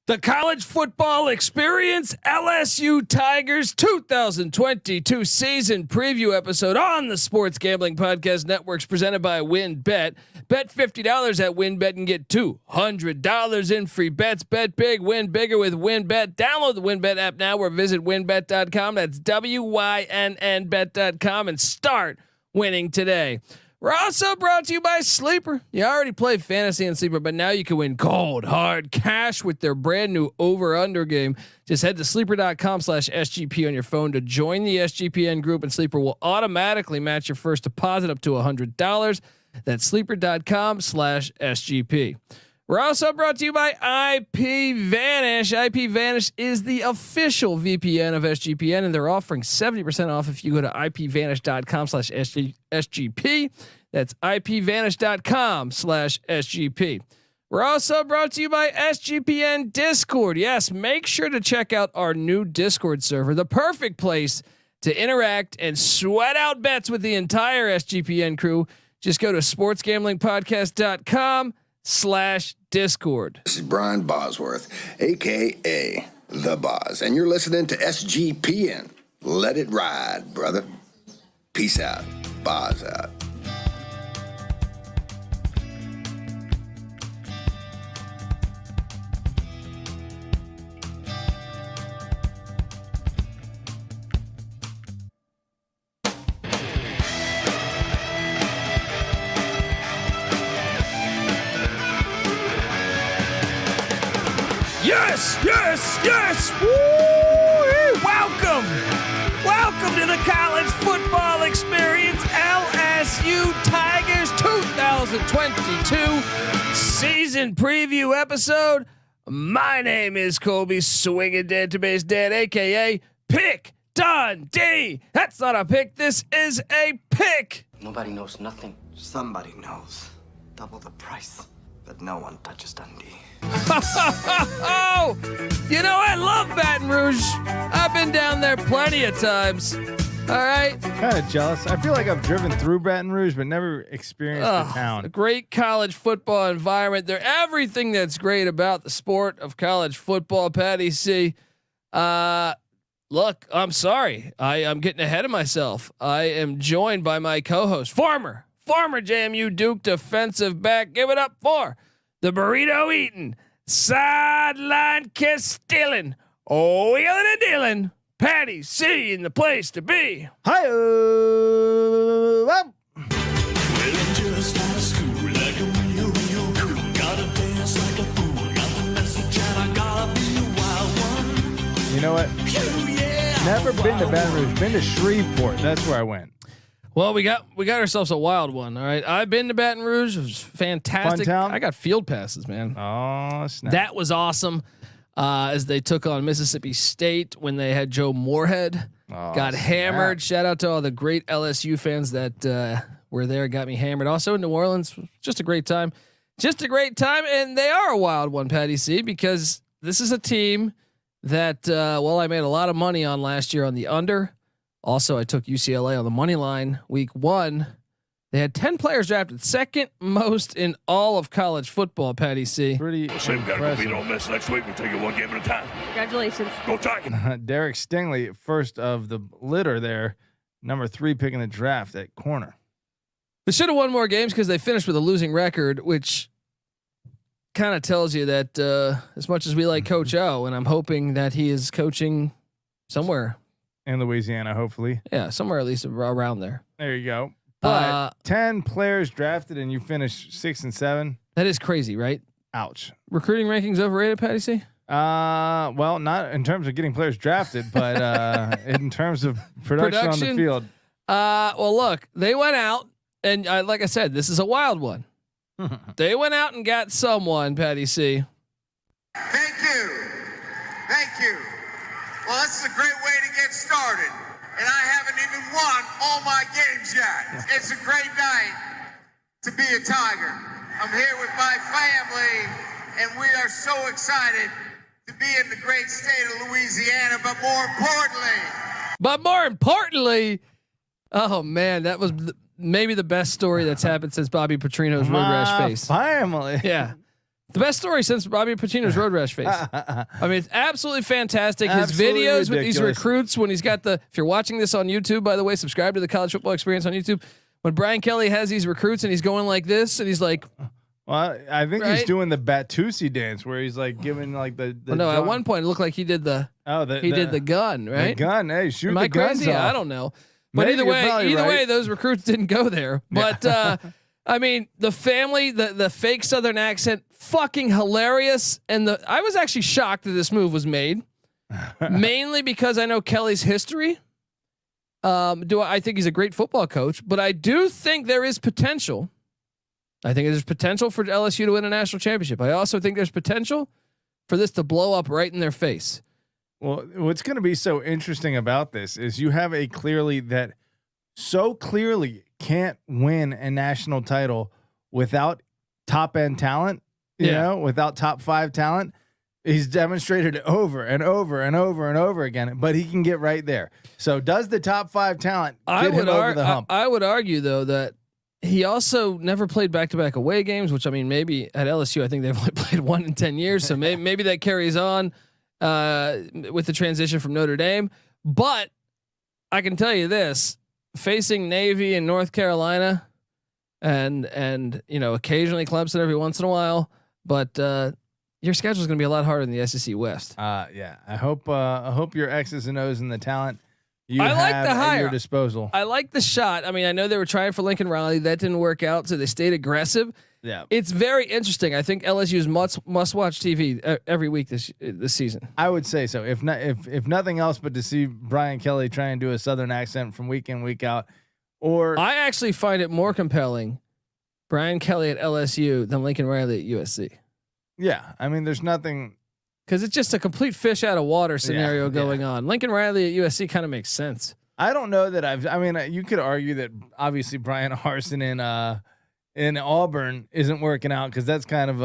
The college football experience LSU Tigers 2022 season preview episode on the Sports Gambling Podcast Networks presented by WynnBET. Bet $50 at WynnBET and get $200 in free bets. Bet big, win bigger with WynnBET. Download the WynnBET app now or visit wynnbet.com. That's WYNNBet.com and start winning today. We're also brought to you by Sleeper. You already play fantasy and Sleeper, but now you can win cold, hard cash with their brand new over/under game. Just head to sleeper.com/SGP on your phone to join the SGPN group, and Sleeper will automatically match your first deposit up to $100. That's sleeper.com/SGP. We're also brought to you by IPVanish. IPVanish is the official VPN of SGPN, and they're offering 70% off if you go to IPVanish.com/SGP. That's IPVanish.com/SGP. We're also brought to you by SGPN Discord. Yes, make sure to check out our new Discord server, the perfect place to interact and sweat out bets with the entire SGPN crew. Just go to sportsgamblingpodcast.com/Discord. This is Brian Bosworth, aka The Boz, and you're listening to SGPN. Let it ride, brother. Peace out. Boz out. Yes. Woo! Welcome to the college football experience. LSU Tigers 2022 season preview episode. My name is Colby Swinging Database Dad, aka Pick Dundee. That's not a pick. This is a pick. Nobody knows nothing. Somebody knows. Double the price, but no one touches Dundee. Oh, you know, I love Baton Rouge. I've been down there plenty of times. All right. Kind of jealous. I feel like I've driven through Baton Rouge, but never experienced the town. A great college football environment. They're everything that's great about the sport of college football, Patty C. Look, I'm sorry. I'm getting ahead of myself. I am joined by my co-host, former JMU Duke defensive back. Give it up for the burrito eating, sideline kiss stealing, wheeling and dealing, Patty C in the place to be. Hi. You know what? Never been to Baton Rouge. Been to Shreveport. That's where I went. Well, we got ourselves a wild one. All right, I've been to Baton Rouge. It was fantastic. Fun town? I got field passes, man. Oh, snap. That was awesome. As they took on Mississippi State when they had Joe Moorhead, got hammered. Shout out to all the great LSU fans that were there, got me hammered. Also in New Orleans, just a great time. And they are a wild one, Patty C, because this is a team that I made a lot of money on last year on the under. Also, I took UCLA on the money line week 1. They had 10 players drafted, second most in all of college football. Patty C. Pretty Same guy will beat Ole Miss next week. We'll take it one game at a time. Congratulations. Go Tigers. Derek Stingley, first of the litter there, number 3 pick in the draft at corner. They should have won more games because they finished with a losing record, which kind of tells you that as much as we like Coach O, and I'm hoping that he is coaching somewhere in Louisiana, hopefully. Yeah, somewhere at least around there. There you go. But 10 players drafted and you finish 6 and 7. That is crazy, right? Ouch. Recruiting rankings overrated, Patty C? Well, not in terms of getting players drafted, but in terms of production on the field. Well, look, they went out and like I said, this is a wild one. They went out and got someone, Patty C. Thank you. Well, this is a great way to get started, and I haven't even won all my games yet. It's a great night to be a Tiger. I'm here with my family, and we are so excited to be in the great state of Louisiana, but more importantly, oh man, that was maybe the best story that's happened since Bobby Petrino's road rash face. Family. Yeah. The best story since Bobby Pacino's Road Rash face. I mean, it's absolutely fantastic. His Absolutely videos ridiculous. with these recruits, when he's got the, if you're watching this on YouTube, by the way, subscribe to the College Football Experience on YouTube. When Brian Kelly has these recruits and he's going like this and he's like, well, I think he's doing the Batusi dance where he's like giving like the well, no, at one point it looked like he did the did the gun, right? The gun. Hey, shoot Am the I guns crazy? off. I don't know. But Maybe either way, those recruits didn't go there. But I mean, the family, the fake Southern accent, fucking hilarious. And I was actually shocked that this move was made, mainly because I know Kelly's history. I think he's a great football coach, but I do think there is potential. I think there's potential for LSU to win a national championship. I also think there's potential for this to blow up right in their face. Well, what's going to be so interesting about this is you have a clearly can't win a national title without top end talent, you know, without top 5 talent. He's demonstrated it over and over and over and over again, but he can get right there. So does the top 5 talent get him over the hump? I would argue though that he also never played back-to-back away games, which I mean, maybe at LSU, I think they've only played 1 in 10 years. So maybe that carries on with the transition from Notre Dame. But I can tell you this, facing Navy and North Carolina and you know, occasionally Clemson every once in a while, but your schedule is going to be a lot harder than the SEC West. Yeah. I hope your X's and O's and the talent you I like have the hire. at your disposal. I like the shot. I mean, I know they were trying for Lincoln Riley. That didn't work out, so they stayed aggressive. Yeah. It's very interesting. I think LSU is must watch TV every week this season. I would say so. If nothing else, but to see Brian Kelly try and do a Southern accent from week in, week out, or I actually find it more compelling, Brian Kelly at LSU than Lincoln Riley at USC. Yeah. I mean, there's nothing. Because it's just a complete fish out of water scenario going on. Lincoln Riley at USC kind of makes sense. I don't know that I mean, you could argue that obviously Brian Harsin in Auburn isn't working out because that's kind of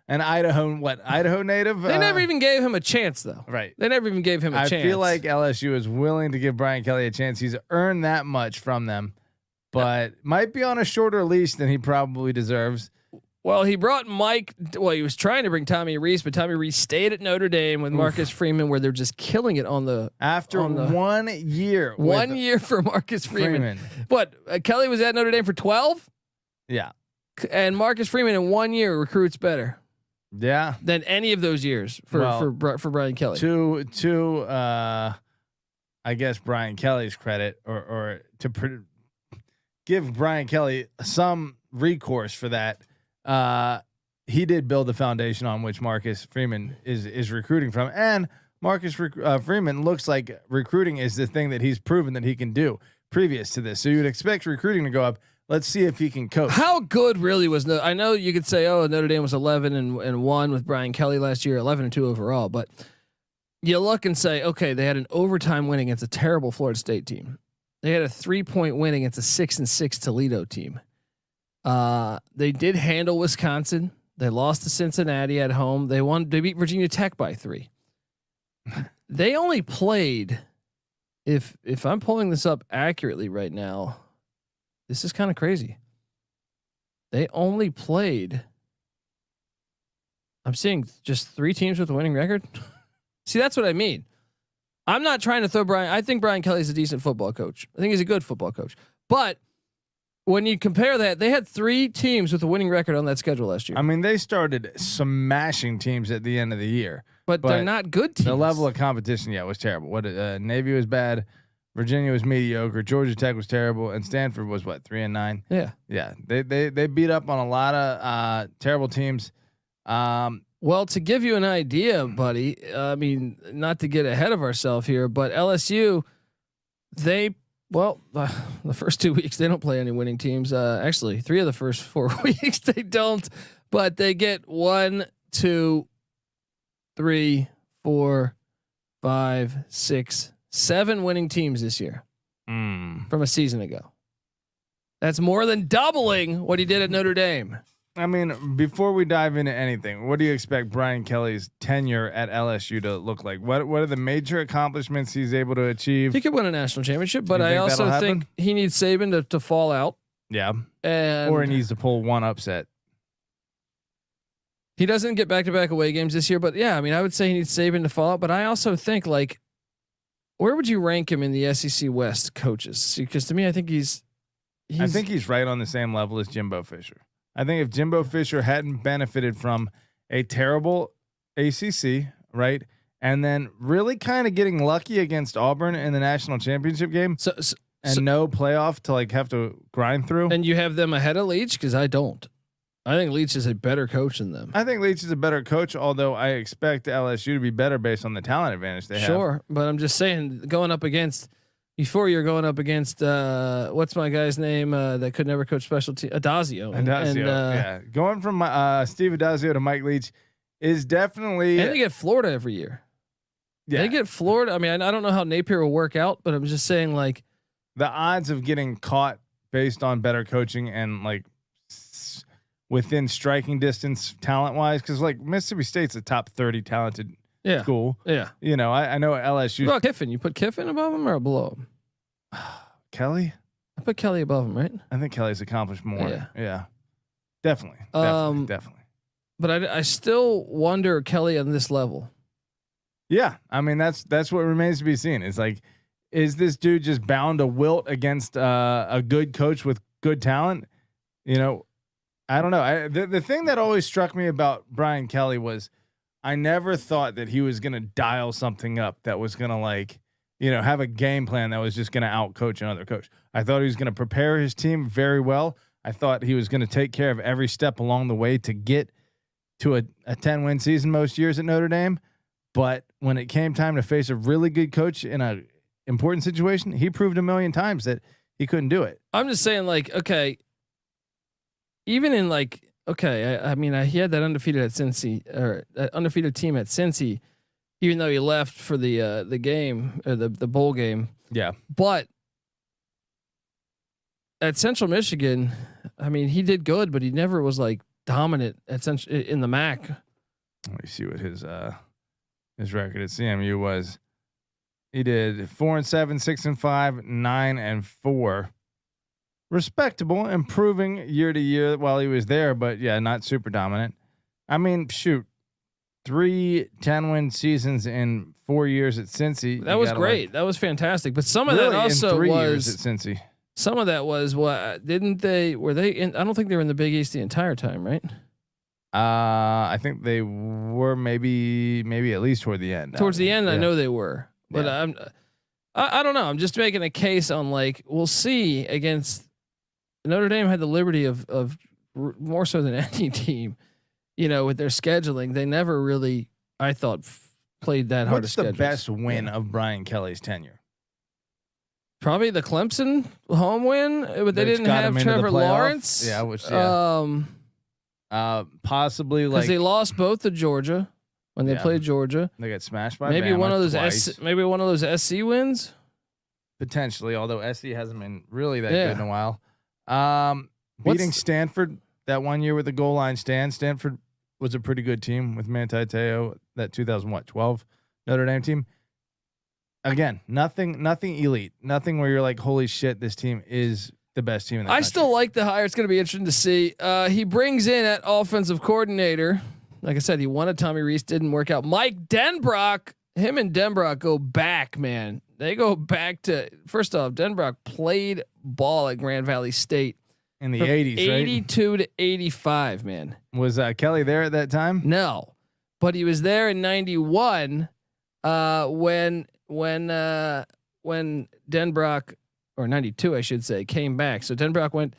an Idaho native. They never even gave him a chance though. Right. They never even gave him a chance. I feel like LSU is willing to give Brian Kelly a chance. He's earned that much from them, but might be on a shorter leash than he probably deserves. Well, he brought Mike. Well, he was trying to bring Tommy Rees, but Tommy Rees stayed at Notre Dame with Marcus Freeman, where they're just killing it on the 1 year. 1 year for Marcus Freeman. What Kelly was at Notre Dame for 12. Yeah, and Marcus Freeman in 1 year recruits better. Yeah, than any of those years for Brian Kelly. To I guess Brian Kelly's credit, or to give Brian Kelly some recourse for that. He did build the foundation on which Marcus Freeman is recruiting from, and Marcus Freeman looks like recruiting is the thing that he's proven that he can do previous to this. So you'd expect recruiting to go up. Let's see if he can coach. How good really was I know you could say, oh, Notre Dame was 11-1 with Brian Kelly last year, 11-2 overall, but you look and say, okay, they had an overtime win against a terrible Florida State team. They had a 3-point win against a 6-6 Toledo team. They did handle Wisconsin. They lost to Cincinnati at home. They beat Virginia Tech by 3. They only played, if I'm pulling this up accurately right now, this is kind of crazy. They only played, I'm seeing just 3 teams with a winning record. See, that's what I mean. I'm not trying to throw Brian. I think Brian Kelly's a decent football coach. I think he's a good football coach, but when you compare that, they had 3 teams with a winning record on that schedule last year. I mean, they started smashing teams at the end of the year, but they're not good teams. The level of competition, was terrible. Navy was bad, Virginia was mediocre, Georgia Tech was terrible, and Stanford was 3-9. Yeah. They beat up on a lot of terrible teams. Well, to give you an idea, buddy, I mean, not to get ahead of ourselves here, but LSU, the first 2 weeks they don't play any winning teams. Actually, 3 of the first 4 weeks they don't, but they get 1, 2, 3, 4, 5, 6, 7 winning teams this year from a season ago. That's more than doubling what he did at Notre Dame. I mean, before we dive into anything, what do you expect Brian Kelly's tenure at LSU to look like? What are the major accomplishments he's able to achieve? He could win a national championship, but I also think he needs Saban to fall out. Yeah. Or he needs to pull one upset. He doesn't get back-to-back away games this year, but yeah, I mean, I would say he needs Saban to fall out. But I also think like, where would you rank him in the SEC West coaches? Because to me, I think he's right on the same level as Jimbo Fisher. I think if Jimbo Fisher hadn't benefited from a terrible ACC, right, and then really kind of getting lucky against Auburn in the national championship game, so no playoff to like have to grind through, and you have them ahead of Leach, because I don't. I think Leach is a better coach than them. I think Leach is a better coach, although I expect LSU to be better based on the talent advantage they have. Sure, but I'm just saying, going up against what's my guy's name that could never coach special team, Adazio. Yeah, going from Steve Adazio to Mike Leach is definitely. And they get Florida every year. Yeah, they get Florida. I mean, I don't know how Napier will work out, but I'm just saying, like, the odds of getting caught based on better coaching and like within striking distance talent wise, because like Mississippi State's a top 30 talented school. Yeah. You know, I know LSU. What about Kiffin? You put Kiffin above him or below him? Kelly? I put Kelly above him, right? I think Kelly's accomplished more. Yeah. Definitely. But I still wonder Kelly on this level. Yeah. I mean, that's what remains to be seen. It's like, is this dude just bound to wilt against a good coach with good talent? You know, I don't know. The thing that always struck me about Brian Kelly was I never thought that he was going to dial something up that was going to like, you know, have a game plan that was just going to outcoach another coach. I thought he was going to prepare his team very well. I thought he was going to take care of every step along the way to get to a 10-win season most years at Notre Dame. But when it came time to face a really good coach in a important situation, he proved a million times that he couldn't do it. I'm just saying, like, okay, even in like, okay, I mean, he had that undefeated at Cincy, or that undefeated team at Cincy, even though he left for the game or the bowl game. Yeah. But at Central Michigan, I mean, he did good, but he never was like dominant at in the MAC. Let me see what his record at CMU was. He did 4-7, 6-5, 9-4. Respectable, improving year to year while he was there, but yeah, not super dominant. I mean, shoot, 3 10-win seasons in 4 years at Cincy. That was great. That was fantastic. But some of that also in 3 was years at Cincy. Some of that was what didn't they? Were they in? I don't think they were in the Big East the entire time, right? I think they were maybe at least toward the end. Towards the end, yeah. I know they were, but I don't know. I'm just making a case on like we'll see against Notre Dame had the liberty of more so than any team, you know, with their scheduling. They never really, I thought, played that hard. What's the best win of Brian Kelly's tenure? Probably the Clemson home win, but they didn't have Trevor Lawrence. Yeah, which possibly like because they lost both to Georgia when they played Georgia. They got smashed by maybe Bama one of those twice. maybe one of those SC wins. Potentially, although SC hasn't been really that good in a while. Beating Stanford that one year with the goal line stand. Stanford was a pretty good team with Manti Te'o, that 2012 Notre Dame team. Again, nothing elite, nothing where you're like, holy shit, this team is the best team in the country. I still like the hire. It's going to be interesting to see. He brings in at offensive coordinator. Like I said, he wanted Tommy Rees, didn't work out. Mike Denbrock, him and Denbrock go back, man. They go back to, first off, Denbrock played ball at Grand Valley State in the 80s, 82 to 85, man. Was Kelly there at that time? No, but he was there in 91 when Denbrock, or 92, I should say, came back. So Denbrock went,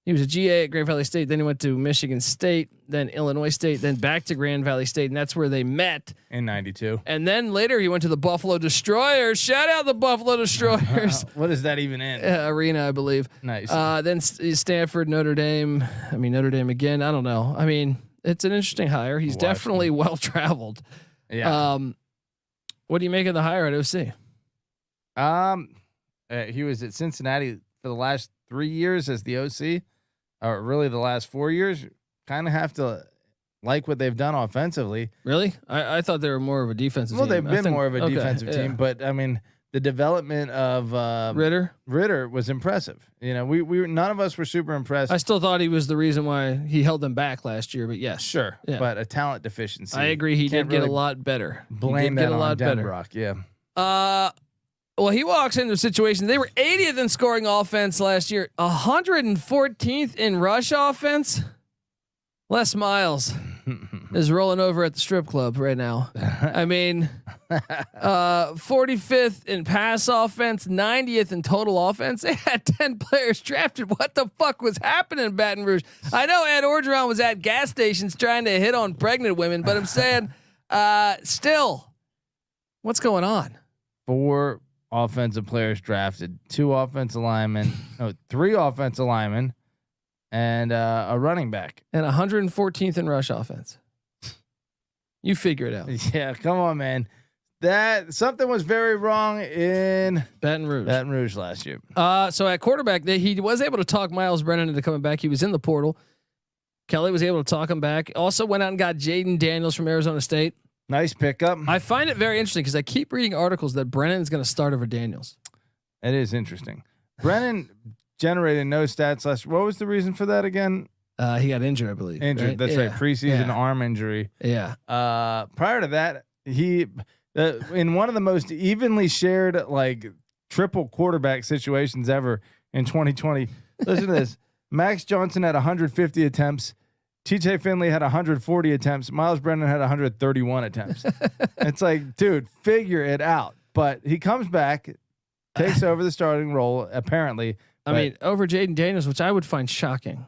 he was a GA at Grand Valley State. Then he went to Michigan State, then Illinois State, then back to Grand Valley State. And that's where they met in 92. And then later he went to the Buffalo Destroyers. Shout out the Buffalo Destroyers. What is that even in? Arena, I believe. Nice. Then Stanford, Notre Dame. I mean, Notre Dame again. I don't know. I mean, it's an interesting hire. He's definitely well-traveled. Yeah. What do you make of the hire at OC? He was at Cincinnati for the last 3 years as the OC, or really the last 4 years. Kind of have to like what they've done offensively. Really? I thought they were more of a defensive team. Well, they've been more of a defensive team, but I mean, the development of Ritter was impressive. You know, we none of us were super impressed. I still thought he was the reason why he held them back last year, but yes, sure, but a talent deficiency. I agree. He did get a lot better. Blame that on Denbrock. Yeah. Well, he walks into a situation. They were 80th in scoring offense last year, 114th in rush offense. Les Myles is rolling over at the strip club right now. I mean, 45th in pass offense, 90th in total offense. They had 10 players drafted. What the fuck was happening in Baton Rouge? I know Ed Orgeron was at gas stations trying to hit on pregnant women, but I'm saying, still, what's going on? 4 offensive players drafted, 2 offensive linemen, 3 offensive linemen, and a running back, and 114th in rush offense. You figure it out. Yeah, come on, man. That something was very wrong in Baton Rouge last year. So at quarterback, he was able to talk Myles Brennan into coming back. He was in the portal. Kelly was able to talk him back. Also went out and got Jayden Daniels from Arizona State. Nice pickup. I find it very interesting because I keep reading articles that Brennan is going to start over Daniels. It is interesting. Brennan generated no stats last. What was the reason for that again? He got injured, I believe. Injured. Right? That's right. Preseason arm injury. Yeah. Prior to that, he in one of the most evenly shared like triple quarterback situations ever in 2020. Listen to this. Max Johnson had 150 attempts. TJ Finley had 140 attempts. Myles Brennan had 131 attempts. It's like, dude, figure it out. But he comes back, takes over the starting role, apparently. I mean, over Jayden Daniels, which I would find shocking,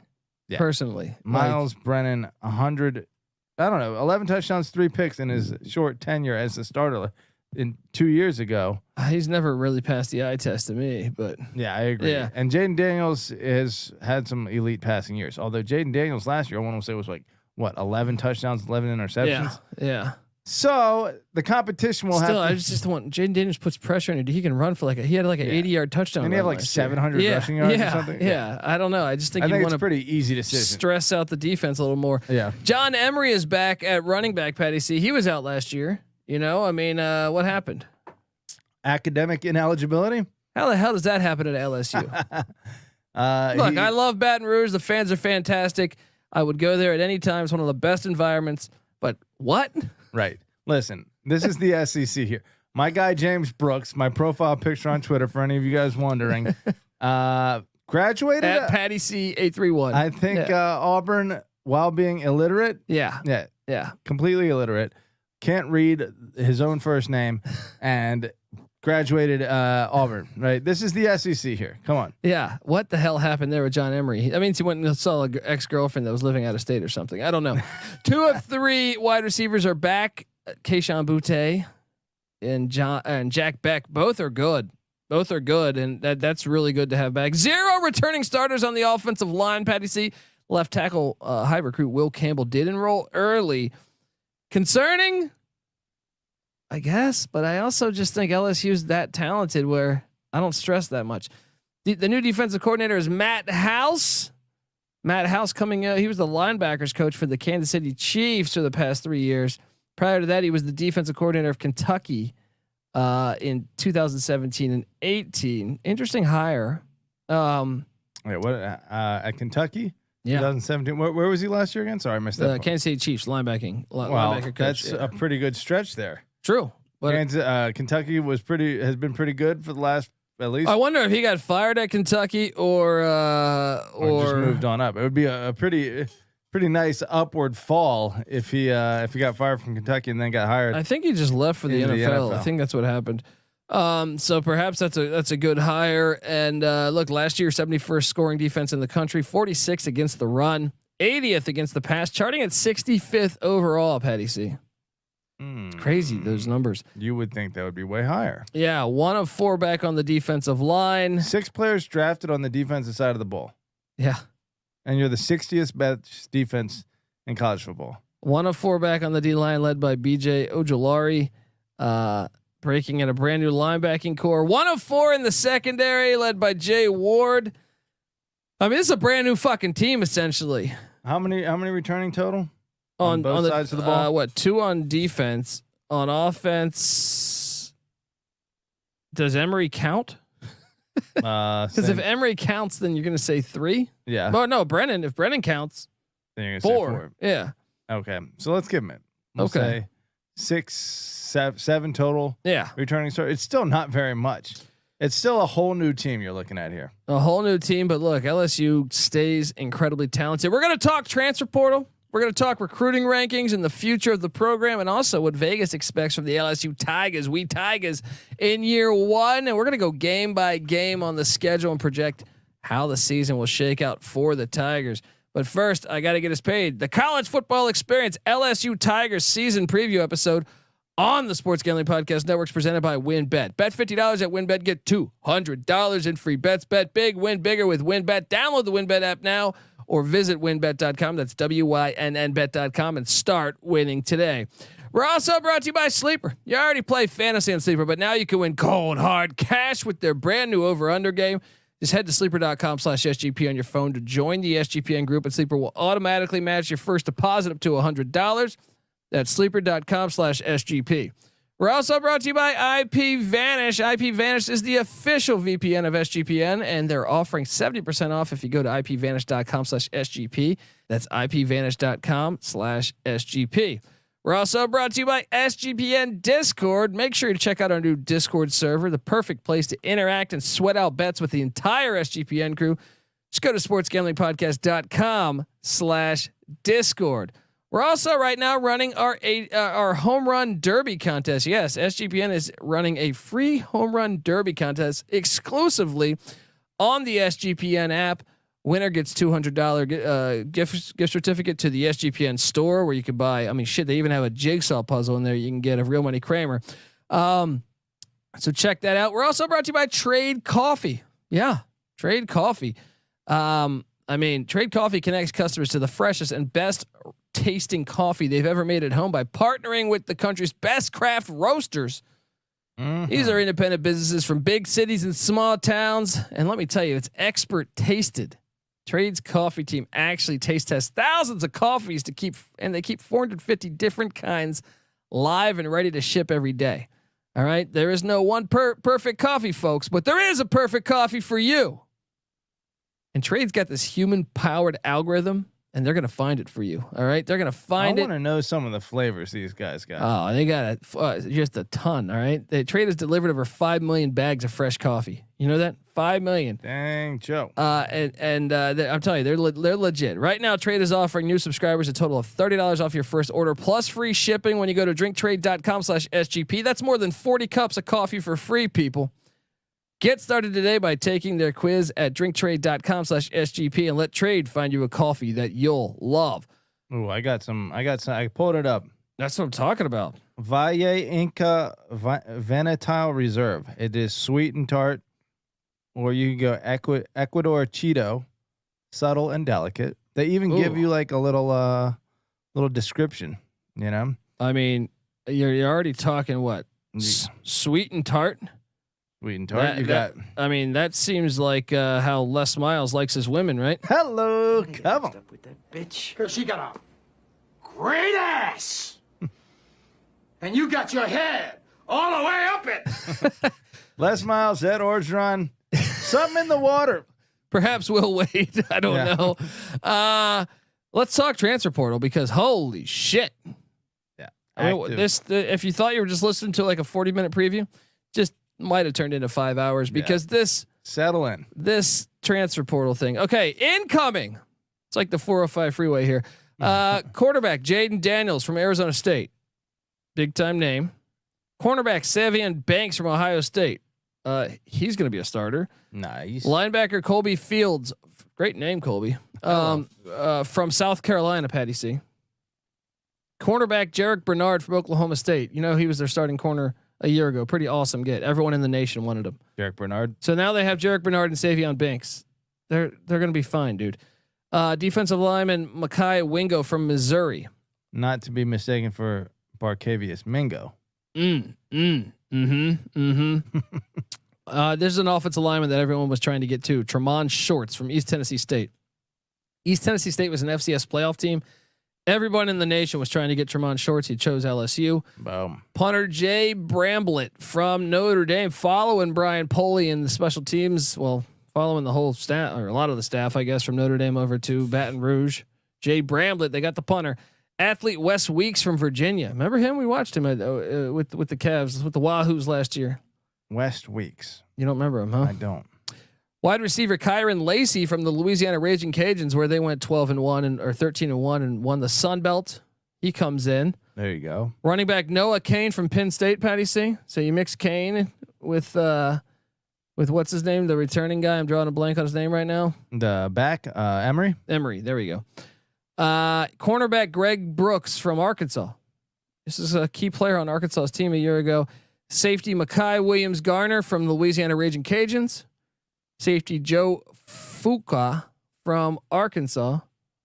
personally. Myles Brennan, 11 touchdowns, 3 picks in his short tenure as a starter in 2 years ago. He's never really passed the eye test to me, but yeah, I agree. Yeah. And Jayden Daniels has had some elite passing years. Although Jayden Daniels last year, I want to say was like 11 touchdowns, 11 interceptions. Yeah. So the competition will I just want Jayden Daniels puts pressure on it. He can run for he had like an 80-yard touchdown. And he had like 700 rushing yards or something. Yeah. I don't know. I just think it's a pretty easy decision. Stress out the defense a little more. Yeah. John Emery is back at running back, Patty C. He was out last year. You know, I mean, what happened? Academic ineligibility? How the hell does that happen at LSU? Look, I love Baton Rouge. The fans are fantastic. I would go there at any time. It's one of the best environments. But what? Right. Listen, this is the SEC here. My guy James Brooks, my profile picture on Twitter for any of you guys wondering, graduated at Patty C 831. I think Auburn, while being illiterate. Yeah. Completely illiterate. Can't read his own first name and graduated Auburn, right? This is the SEC here. Come on. Yeah. What the hell happened there with John Emery? I mean, he went and saw an ex-girlfriend that was living out of state or something. I don't know. 2 of 3 wide receivers are back. Kayshon Boutte and Jack Bech. Both are good. And that's really good to have back. 0 returning starters on the offensive line, Patty C. Left tackle high recruit Will Campbell did enroll early. Concerning, I guess, but I also just think LSU's that talented where I don't stress that much. The new defensive coordinator is Matt House. Matt House coming out. He was the linebackers coach for the Kansas City Chiefs for the past 3 years. Prior to that, he was the defensive coordinator of Kentucky in 2017 and 18. Interesting hire. Wait, what? At Kentucky? Yeah. 2017. Where was he last year again? Sorry, I missed that. Kansas City Chiefs linebacker coach. That's a pretty good stretch there. True. But Kentucky has been pretty good for the last at least. I wonder if he got fired at Kentucky or just moved on up. It would be a pretty nice upward fall if he got fired from Kentucky and then got hired. I think he just left for the NFL. I think that's what happened. So perhaps that's a good hire. And look, last year 71st scoring defense in the country, 46 against the run, 80th against the pass, charting at 65th overall. Patty C. It's crazy those numbers. You would think that would be way higher. Yeah, 1 of 4 back on the defensive line. 6 players drafted on the defensive side of the ball. Yeah, and you're the 60th best defense in college football. 1 of 4 back on the D line, led by BJ Ojulari. Breaking in a brand new linebacking core. 1 of 4 in the secondary, led by Jay Ward. I mean, it's a brand new fucking team essentially. How many returning total on both sides of the ball? 2 on defense. On offense, Does Emery count? Because if Emery counts, then you're going to say 3. Yeah. Well, no, Brennan. If Brennan counts, then you're gonna 4. say 4. Yeah. Okay. So let's give him it. We'll say 6, 7 total. Yeah. Returning start. It's still not very much. It's still a whole new team you're looking at here. A whole new team, but look, LSU stays incredibly talented. We're going to talk transfer portal. We're going to talk recruiting rankings and the future of the program, and also what Vegas expects from the LSU Tigers. We Tigers in year 1, and we're going to go game by game on the schedule and project how the season will shake out for the Tigers. But first, I got to get us paid. The College Football Experience LSU Tigers season preview episode on the Sports Gambling Podcast Network is presented by WinBet. Bet $50 at WinBet, get $200 in free bets. Bet big, win bigger with WinBet. Download the WinBet app now or visit winbet.com. That's WYNNBet.com and start winning today. We're also brought to you by Sleeper. You already play fantasy on Sleeper, but now you can win cold hard cash with their brand new over/under game. Just head to sleeper.com/SGP on your phone to join the SGPN group, and Sleeper will automatically match your first deposit up to $100. That's sleeper.com/SGP. We're also brought to you by IP Vanish. IP Vanish is the official VPN of SGPN, and they're offering 70% off if you go to ipvanish.com/SGP. That's ipvanish.com/SGP. We're also brought to you by SGPN Discord. Make sure to check out our new Discord server, the perfect place to interact and sweat out bets with the entire SGPN crew. Just go to sportsgamblingpodcast.com/Discord. We're also right now running our home run derby contest. Yes, SGPN is running a free home run derby contest exclusively on the SGPN app. Winner gets $200 gift certificate to the SGPN store where you can buy. I mean, shit, they even have a jigsaw puzzle in there. You can get a Real Money Kramer. So check that out. We're also brought to you by Trade Coffee. Yeah, Trade Coffee. I mean, Trade Coffee connects customers to the freshest and best tasting coffee they've ever made at home by partnering with the country's best craft roasters. Mm-hmm. These are independent businesses from big cities and small towns. And let me tell you, it's expert tasted. Trade's coffee team actually taste tests thousands of coffees they keep 450 different kinds live and ready to ship every day. All right. There is no one perfect coffee, folks, but there is a perfect coffee for you. And Trade's got this human powered algorithm, and they're going to find it for you. All right. They're going to find it. I want to know some of the flavors these guys got. Oh, they got just a ton. All right. Trade has delivered over 5 million bags of fresh coffee. You know that? 5 million. Dang, Joe. I'm telling you, they're legit. Right now, Trade is offering new subscribers a total of $30 off your first order plus free shipping when you go to drinktrade.com/SGP. That's more than 40 cups of coffee for free, people. Get started today by taking their quiz at drinktrade.com/SGP and let Trade find you a coffee that you'll love. Oh, I got some. I pulled it up. That's what I'm talking about. Valle Inca Venetal Reserve. It is sweet and tart. Or you can go Ecuador Cheeto, subtle and delicate. They even give you like a little description, you know? I mean, you're already talking what? Sweet and tart? Sweet and tart. I mean, that seems like how Les Myles likes his women, right? Hello, come on. With that bitch. Because she got a great ass. And you got your head all the way up it. Les Myles, Ed Orgeron. Something in the water. Perhaps we'll wait. I don't know. Let's talk transfer portal because holy shit. Yeah. I mean, if you thought you were just listening to like a 40-minute preview, just might have turned into 5 hours because settle in. This transfer portal thing. Okay. Incoming. It's like the 405 freeway here. Quarterback Jayden Daniels from Arizona State. Big time name. Cornerback Savion Banks from Ohio State. He's going to be a starter. Nice. Linebacker Colby Fields, great name, Colby. From South Carolina, Patty C. Cornerback Jarrick Bernard from Oklahoma State. You know he was their starting corner a year ago. Pretty awesome get. Everyone in the nation wanted him. Jarrick Bernard. So now they have Jarrick Bernard and Savion Banks. They're going to be fine, dude. Defensive lineman Mekhi Wingo from Missouri. Not to be mistaken for Barcavius Mingo. There's an offensive lineman that everyone was trying to get to. Tremont Shorts from East Tennessee State. East Tennessee State was an FCS playoff team, Everyone in the nation was trying to get Tremont Shorts. He chose LSU. Boom. Punter Jay Bramblett from Notre Dame, following Brian Poley in the special teams. Well, following the whole staff, or a lot of the staff, I guess, from Notre Dame over to Baton Rouge. Jay Bramblett, they got the punter. Athlete Wes Weeks from Virginia. Remember him? We watched him at, with the Cavs, with the Wahoos last year. West Weeks. You don't remember him, huh? I don't. Wide receiver Kyron Lacey from the Louisiana Raging Cajuns, where they went 12-1 or 13-1 and won the Sun Belt. He comes in. There you go. Running back Noah Cain from Penn State. Patty C. So you mix Cain with what's his name, the returning guy. I'm drawing a blank on his name right now. The back Emery. Emery. There we go. Cornerback Greg Brooks from Arkansas. This is a key player on Arkansas's team a year ago. Safety Mekhi Williams Garner from the Louisiana Raging Cajuns. Safety Joe Foucha from Arkansas.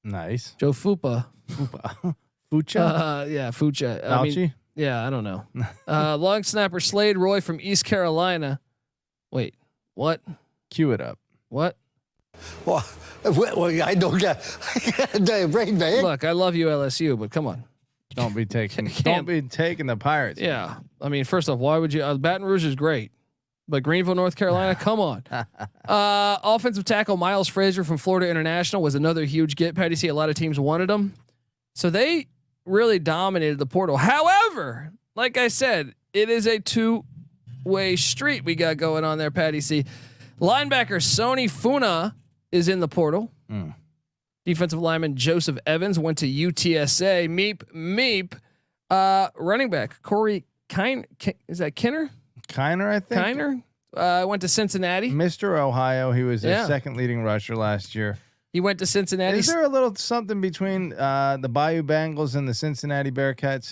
Nice. Joe Foucha. Foucha. Yeah, Foucha. I mean, yeah, I don't know. Long snapper Slade Roy from East Carolina. Wait, what? Cue it up. What? Well, I don't get. Look, I love you, LSU, but come on. Don't be taking. Don't be taking the Pirates. Yeah, I mean, first off, why would you? Baton Rouge is great. But Greenville, North Carolina, come on. Offensive tackle Myles Frazier from Florida International was another huge get. Patty C, a lot of teams wanted him. So they really dominated the portal. However, like I said, it is a two-way street we got going on there, Patty C. Linebacker Sony Funa is in the portal. Defensive lineman Joseph Evans went to UTSA. Meep. Running back Corey Cain. Is that Kinner? Kiner, I think. Kiner went to Cincinnati. Mr. Ohio. He was their second leading rusher last year. He went to Cincinnati. Is there a little something between the Bayou Bengals and the Cincinnati Bearcats?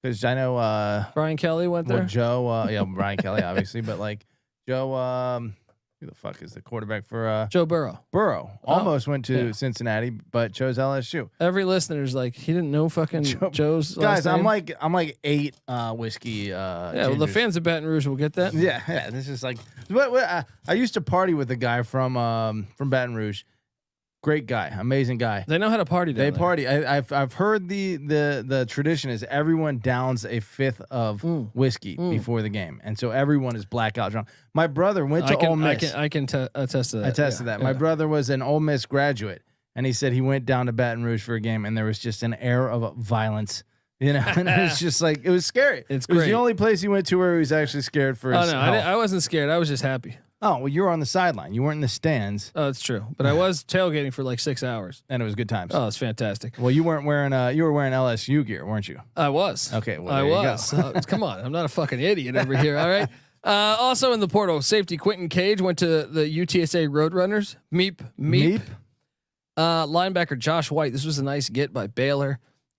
Because I know Brian Kelly went there. Well, Joe, Brian Kelly, obviously, but like Joe, who the fuck is the quarterback for Joe Burrow? Burrow almost went to Cincinnati, but chose LSU. Every listener's like, he didn't know fucking Joe's guys. last name. I'm like 8 whiskey. Yeah, well, the fans of Baton Rouge will get that. Yeah. This is like I used to party with a guy from Baton Rouge. Great guy, amazing guy. They know how to party. They party. I've heard the tradition is everyone downs a fifth of whiskey before the game, and so everyone is blackout drunk. My brother went to Ole Miss. I can attest to that. Attest to that. My brother was an Ole Miss graduate, and he said he went down to Baton Rouge for a game, and there was just an air of violence. You know, and it was just like it was scary. It was the only place he went to where he was actually scared for his health. I wasn't scared. I was just happy. Oh, well, you were on the sideline. You weren't in the stands. Oh, that's true. But I was tailgating for like 6 hours. And it was good times. Oh, it's fantastic. Well, you weren't wearing you were wearing LSU gear, weren't you? I was. Okay, well, I was. Come on. I'm not a fucking idiot over here. All right. Also in the portal, safety Quentin Cage went to the UTSA Roadrunners. Meep. Linebacker Josh White. This was a nice get by Baylor.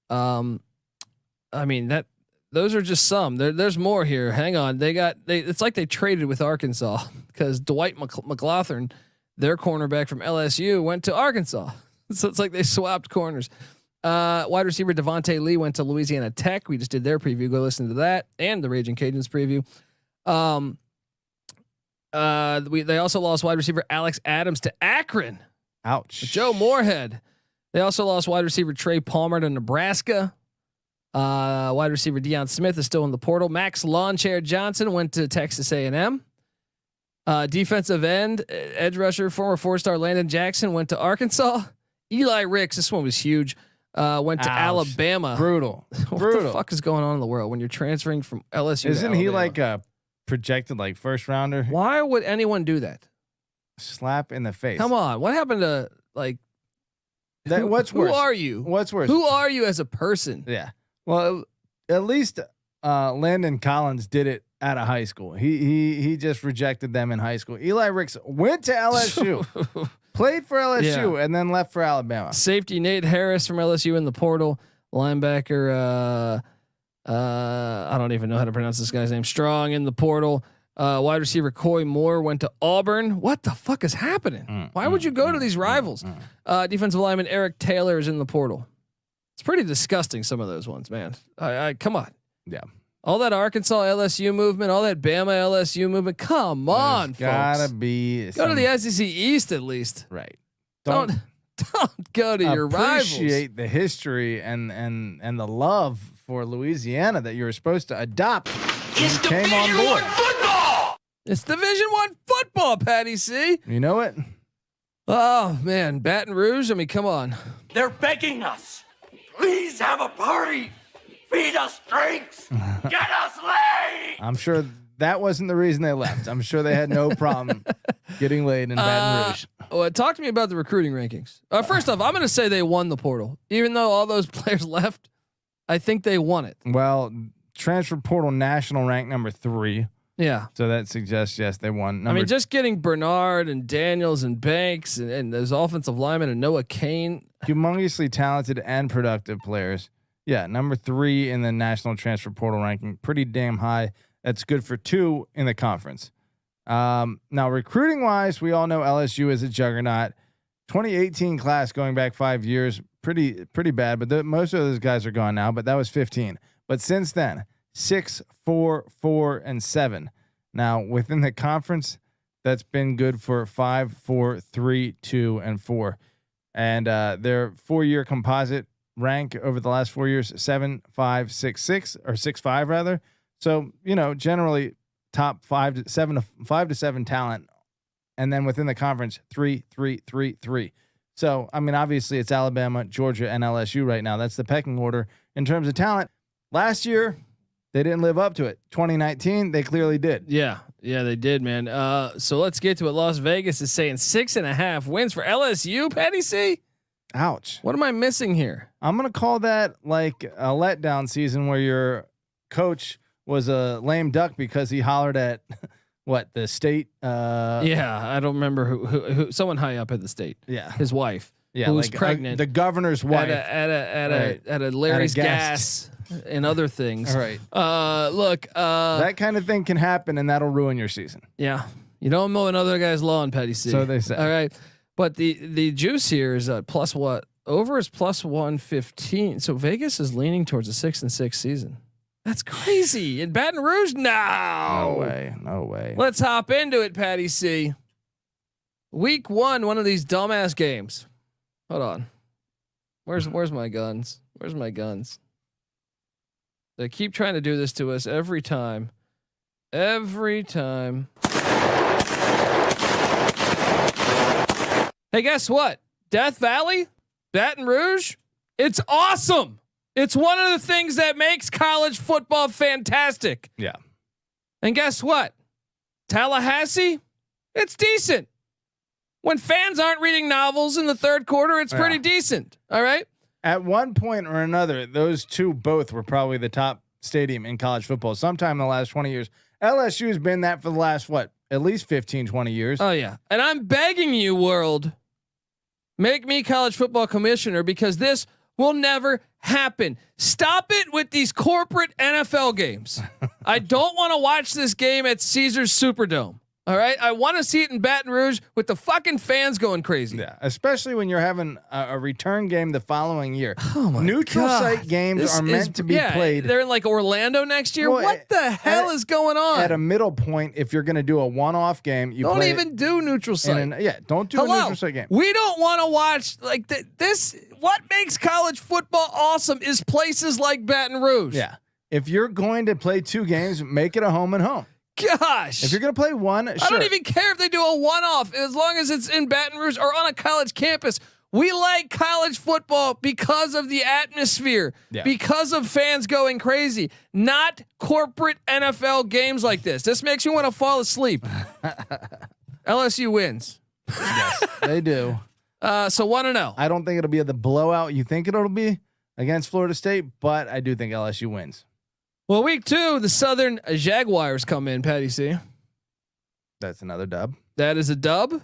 I mean those are just some. There's more here. Hang on. It's like they traded with Arkansas because Dwight McLaughlin, their cornerback from LSU, went to Arkansas. So it's like they swapped corners. Wide receiver Devontae Lee went to Louisiana Tech. We just did their preview. Go listen to that and the Raging Cajuns preview. They also lost wide receiver Alex Adams to Akron. Ouch. Joe Moorhead. They also lost wide receiver Trey Palmer to Nebraska. Wide receiver Deion Smith is still in the portal. Max Lawnchair Johnson went to Texas A&M. Defensive end, edge rusher, former 4-star Landon Jackson went to Arkansas. Eli Ricks, this one was huge. Went to Alabama. Brutal. What the fuck is going on in the world when you're transferring from LSU? Isn't he like a projected like first rounder? Why would anyone do that? Slap in the face. Come on. What happened to like? What's worse? Who are you? What's worse? Who are you as a person? Yeah. Well, at least Landon Collins did it out of high school. He just rejected them in high school. Eli Ricks went to LSU, played for LSU, and then left for Alabama. Safety Nate Harris from LSU in the portal. Linebacker, I don't even know how to pronounce this guy's name. Strong in the portal. Wide receiver Coy Moore went to Auburn. What the fuck is happening? Why would you go to these rivals? Defensive lineman Eric Taylor is in the portal. It's pretty disgusting. Some of those ones, man. I come on. Yeah. All that Arkansas LSU movement, all that Bama LSU movement. Come on, folks. Gotta be. Go to the SEC East at least. Right. Don't go to your rivals. Appreciate the history and the love for Louisiana that you were supposed to adopt. It's came on Division board. I football. It's Division I football, Patty C. You know it? Oh man, Baton Rouge. I mean, come on. They're begging us. Please have a party. Feed us drinks. Get us laid. I'm sure that wasn't the reason they left. I'm sure they had no problem getting laid in Baton Rouge. Well, talk to me about the recruiting rankings. First off, I'm going to say they won the portal, even though all those players left. I think they won it. Well, transfer portal national rank number 3. Yeah. So that suggests yes, they won. I mean, just getting Bernard and Daniels and Banks and those offensive linemen and Noah Cain, humongously talented and productive players. Yeah, number 3 in the national transfer portal ranking, pretty damn high. That's good for 2 in the conference. Now, recruiting wise, we all know LSU is a juggernaut. 2018 class going back 5 years, pretty bad. But most of those guys are gone now. But that was 15. But since then, 6, 4, 4, and 7. Now within the conference, that's been good for 5, 4, 3, 2, and 4. And their 4-year composite rank over the last 4 years, 7, 5, 6, 6, or 6, 5 rather. So, generally top 5 to 7 talent. And then within the conference, 3, 3, 3, 3. So, I mean, obviously it's Alabama, Georgia, and LSU right now. That's the pecking order in terms of talent. Last year, they didn't live up to it. 2019, they clearly did. Yeah, they did, man. So let's get to it. Las Vegas is saying 6.5 wins for LSU. Patty C. Ouch. What am I missing here? I'm gonna call that like a letdown season where your coach was a lame duck because he hollered at what the state. Yeah, I don't remember who. Someone high up at the state. Yeah, his wife. Yeah, who was pregnant. The governor's wife at a Larry's gas and other things. All right. Look. That kind of thing can happen, and that'll ruin your season. Yeah, you don't mow another guy's lawn, Petty C. So they say. All right, but the juice here is plus what? Over is plus 115. So Vegas is leaning towards a 6-6 season. That's crazy. In Baton Rouge, no way, no way. Let's hop into it, Patty C. Week 1, one of these dumbass games. Hold on. Where's my guns? Where's my guns? They keep trying to do this to us every time. Every time. Hey, guess what? Death Valley, Baton Rouge, it's awesome. It's one of the things that makes college football fantastic. Yeah. And guess what? Tallahassee, it's decent. When fans aren't reading novels in the third quarter, it's pretty decent. All right. At one point or another, those two both were probably the top stadium in college football sometime in the last 20 years. LSU has been that for the last, at least 15, 20 years. Oh, yeah. And I'm begging you, world, make me college football commissioner because this will never happen. Stop it with these corporate NFL games. I don't want to watch this game at Caesars Superdome. All right. I want to see it in Baton Rouge with the fucking fans going crazy. Yeah. Especially when you're having a return game the following year. Oh my Neutral God. site games are meant to be played. They're in like Orlando next year. What the hell is going on? At a middle point, if you're going to do a one-off game, you don't even do neutral site. Don't do a neutral site game. We don't want to watch like this. What makes college football awesome is places like Baton Rouge. Yeah. If you're going to play 2 games, make it a home and home. Gosh, if you're gonna play one, sure. I don't even care if they do a one-off as long as it's in Baton Rouge or on a college campus. We like college football because of the atmosphere, because of fans going crazy, not corporate NFL games like this. This makes you want to fall asleep. LSU wins. Yes, they do. So 1-0. I don't think it'll be the blowout you think it'll be against Florida State, but I do think LSU wins. Well, week 2, the Southern Jaguars come in, Patty C. That's another dub. That is a dub.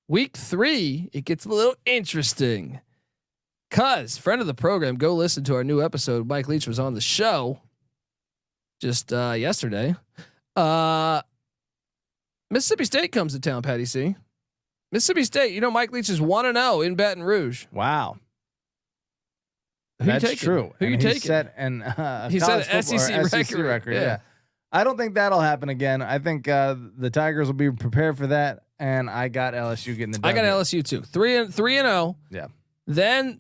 Week 3, it gets a little interesting. Cause friend of the program, go listen to our new episode. Mike Leach was on the show just yesterday. Mississippi State comes to town, Patty C. Mississippi State, Mike Leach is 1-0 in Baton Rouge. Wow. That's true. Who you taking? Set he set an SEC record. Yeah. I don't think that'll happen again. I think the Tigers will be prepared for that, and I got LSU getting the dub. I got LSU too. 3-0. Yeah. Then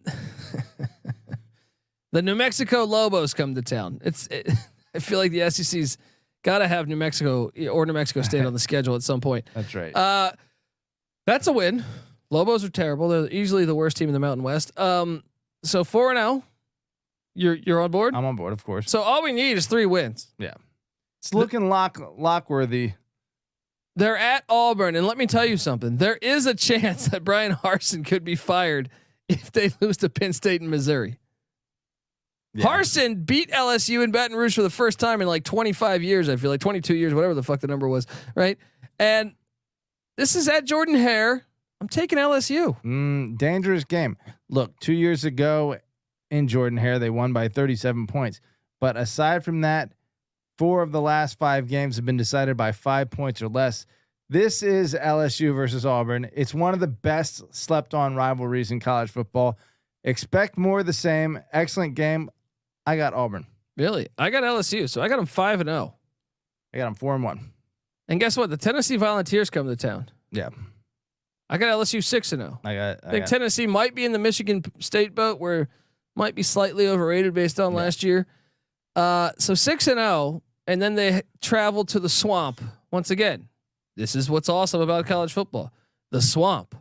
the New Mexico Lobos come to town. I feel like the SEC's got to have New Mexico or New Mexico State on the schedule at some point. That's right. That's a win. Lobos are terrible. They're easily the worst team in the Mountain West. So 4-0. You're on board? I'm on board, of course. So all we need is 3 wins. Yeah. It's looking lock-worthy. They're at Auburn, and let me tell you something. There is a chance that Brian Harsin could be fired if they lose to Penn State and Missouri. Yeah. Harsin beat LSU in Baton Rouge for the first time in like 25 years. I feel like 22 years, whatever the fuck the number was, right? And this is at Jordan Hare. I'm taking LSU. Dangerous game. Look, 2 years ago in Jordan Hare, they won by 37 points. But aside from that, 4 of the last 5 games have been decided by 5 points or less. This is LSU versus Auburn. It's one of the best slept on rivalries in college football. Expect more of the same. Excellent game. I got Auburn. Really? I got LSU. So I got them 5-0. I got them 4-1. And guess what? The Tennessee Volunteers come to town. Yeah. I got LSU 6-0. I think Tennessee might be in the Michigan State boat where might be slightly overrated based on last year. So 6-0, and then they travel to the Swamp once again. This is what's awesome about college football. The Swamp.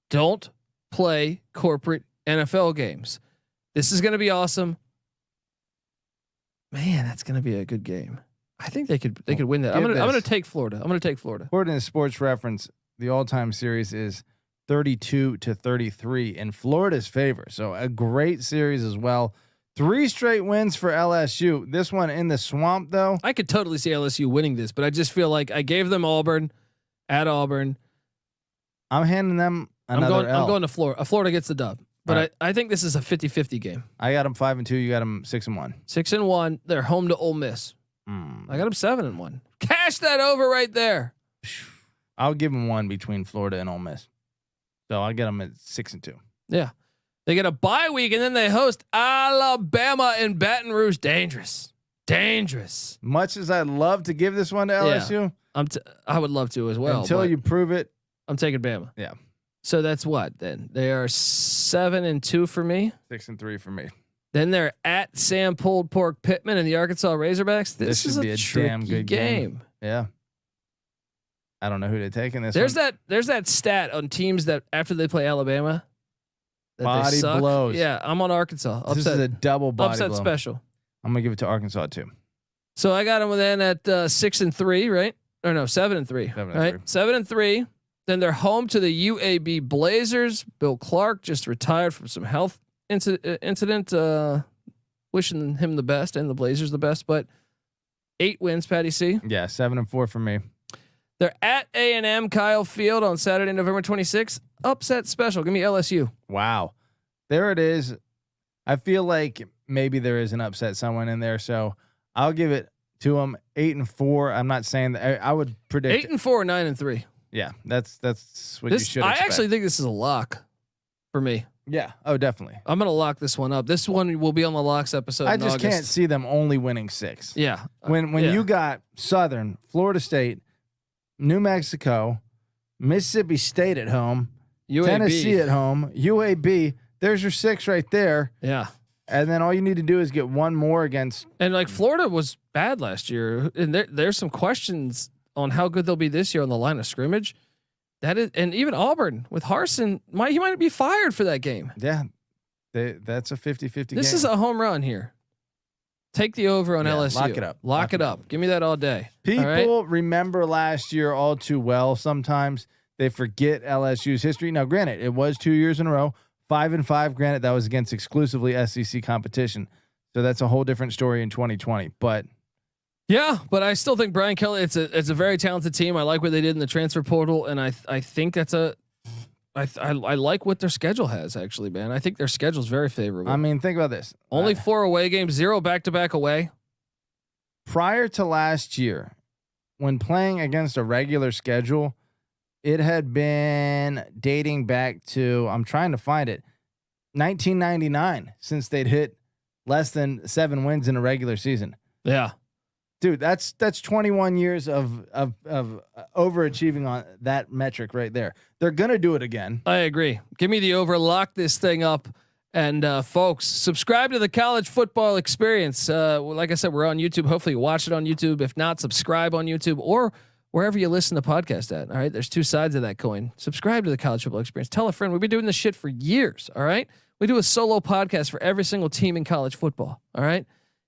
Don't play corporate NFL games. This is going to be awesome. Man, that's going to be a good game. I think they could win that. I'm going to take Florida. According to Sports Reference, the all-time series is 32-33 in Florida's favor. So a great series as well. 3 straight wins for LSU. This one in the Swamp, though. I could totally see LSU winning this, but I just feel like I gave them Auburn at Auburn. I'm handing them another L. I'm going to Florida. Florida gets the dub, but right. I think this is a 50-50 game. I got them 5-2. You got them 6-1. 6-1. They're home to Ole Miss. I got them 7-1. Cash that over right there. I'll give them 1 between Florida and Ole Miss. So I'll get them at 6-2. Yeah. They get a bye week and then they host Alabama in Baton Rouge. Dangerous. Much as I'd love to give this one to LSU, I would love to as well. Until you prove it, I'm taking Bama. Yeah. So that's what then? They are 7-2 for me. 6-3 for me. Then they're at Sam Pulled Pork Pittman and the Arkansas Razorbacks. This is be a damn good game. Yeah. I don't know who they're taking this. There's that stat on teams that after they play Alabama, that body they suck. blows. Yeah, I'm on Arkansas. This is a double body upset blow. Special. I'm gonna give it to Arkansas too. So I got them then at 6-3, right? Or no, 7-3. 7-3. Right, 7-3. Then they're home to the UAB Blazers. Bill Clark just retired from some health incident. Wishing him the best and the Blazers the best, but 8 wins, Patty C. Yeah, 7-4 for me. They're at A&M Kyle Field on Saturday, November 26th. Upset special. Give me LSU. Wow. There it is. I feel like maybe there is an upset someone in there. So I'll give it to them 8-4. I'm not saying that I would predict 8-4, 9-3. Yeah. That's what you should expect. I actually think this is a lock for me. Yeah. Oh, definitely. I'm going to lock this one up. This one will be on the locks episode. I just can't see them only winning 6. Yeah. When you got Southern, Florida State, New Mexico, Mississippi State at home, UAB. Tennessee at home, UAB. There's your 6 right there. Yeah. And then all you need to do is get one more against. And like Florida was bad last year, and there's some questions on how good they'll be this year on the line of scrimmage. That is, and even Auburn with Harsin, he might be fired for that game. Yeah, that's a 50-50 game. This is a home run here. Take the over on LSU. Lock it up. Lock it up. Give me that all day. People remember last year all too well. Sometimes they forget LSU's history. Now, granted, it was 2 years in a row, 5-5. Granted, that was against exclusively SEC competition, so that's a whole different story in 2020. But yeah, but I still think Brian Kelly. It's a very talented team. I like what they did in the transfer portal, and I think that's I like what their schedule has actually, man. I think their schedule is very favorable. I mean, think about this. Only 4 away games, 0 back-to-back away. Prior to last year, when playing against a regular schedule, it had been dating back to, I'm trying to find it, 1999 since they'd hit less than 7 wins in a regular season. Yeah. Dude, that's 21 years of overachieving on that metric right there. They're gonna do it again. I agree. Give me the over. Lock this thing up, and folks, subscribe to the College Football Experience. Like I said, we're on YouTube. Hopefully, you watch it on YouTube. If not, subscribe on YouTube or wherever you listen to podcasts at. All right, there's two sides of that coin. Subscribe to the College Football Experience. Tell a friend. We've been doing this shit for years. All right, we do a solo podcast for every single team in college football. All right,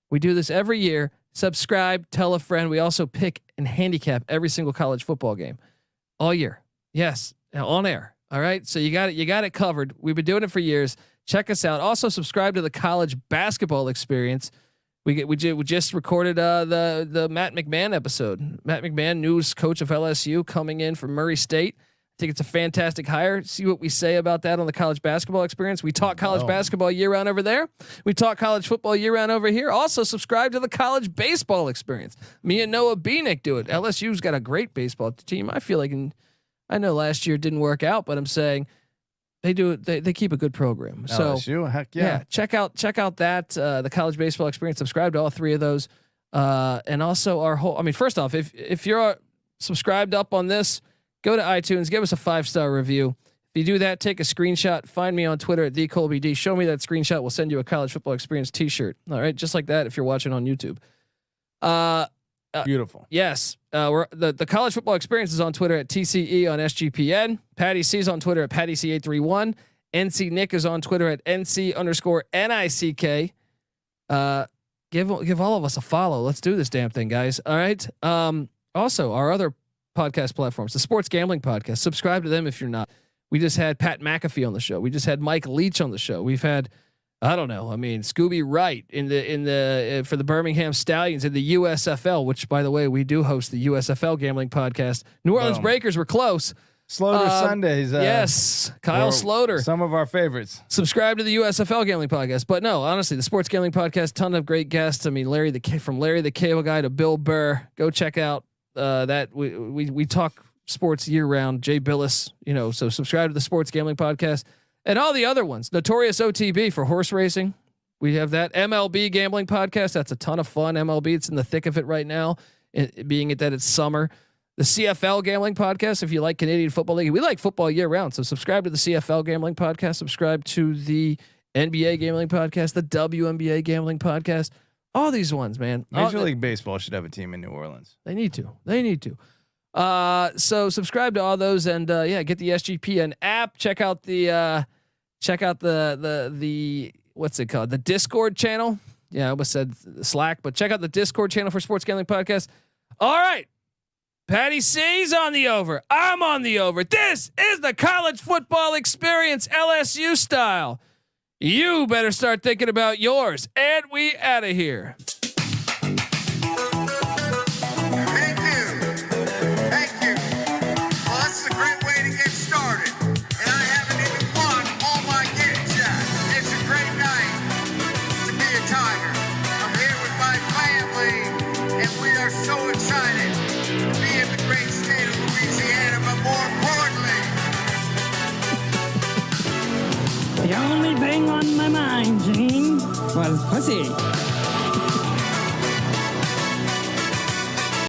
we do this every year. Subscribe, tell a friend. We also pick and handicap every single college football game all year. Yes, on air. All right. So you got it covered. We've been doing it for years. Check us out. Also subscribe to the College Basketball Experience. We just recorded the Matt McMahon episode. Matt McMahon, news coach of LSU, coming in from Murray State. I think it's a fantastic hire. See what we say about that on the College Basketball Experience. We talk college basketball year round over there. We talk college football year round over here. Also subscribe to the College Baseball Experience. Me and Noah Beanick do it. LSU's got a great baseball team. I feel like, I know last year didn't work out, but I'm saying they do it. They keep a good program. So LSU, heck yeah. Check out that the College Baseball Experience. Subscribe to all three of those, and also our whole. I mean, first off, if you're subscribed up on this, go to iTunes, give us a 5-star review. If you do that, take a screenshot. Find me on Twitter at @TheColbyD. Show me that screenshot. We'll send you a College Football Experience T-shirt. All right, just like that. If you're watching on YouTube. Beautiful. Yes, we're the College Football Experience is on Twitter at TCE on SGPN. Patty C is on Twitter at PattyC831. NC Nick is on Twitter at NC_NICK. Give all of us a follow. Let's do this damn thing, guys. All right. Also, our other podcast platforms, the Sports Gambling Podcast. Subscribe to them if you're not. We just had Pat McAfee on the show. We just had Mike Leach on the show. We've had, I don't know. I mean, Scooby Wright for the Birmingham Stallions in the USFL, which, by the way, we do host the USFL Gambling Podcast. New Orleans Breakers were close. Sloter Sundays. Yes, Kyle Sloter. Some of our favorites. Subscribe to the USFL Gambling Podcast. But no, honestly, the Sports Gambling Podcast, ton of great guests. I mean, from Larry the Cable Guy to Bill Burr. Go check out that. We talk sports year round. Jay Billis, so subscribe to the Sports Gambling Podcast and all the other ones. Notorious OTB for horse racing. We have that MLB Gambling Podcast. That's a ton of fun. MLB, it's in the thick of it right now, being that it's summer. The CFL Gambling Podcast, if you like Canadian Football League, we like football year round. So subscribe to the CFL Gambling Podcast. Subscribe to the NBA Gambling Podcast, the WNBA Gambling Podcast. All these ones, man. Major League Baseball should have a team in New Orleans. They need to. So subscribe to all those, and get the SGPN app. Check out the what's it called? The Discord channel. Yeah, I almost said Slack, but check out the Discord channel for Sports Gambling Podcast. All right. Patty C's on the over. I'm on the over. This is the College Football Experience, LSU style. You better start thinking about yours. And we out of here. Thank you. Well, that's a great way to get started. And I haven't even won all my games yet. It's a great night to be a Tiger. I'm here with my family, and we are so excited to be in the great state of Louisiana, but more importantly, the only thing on my mind, Gene, was pussy.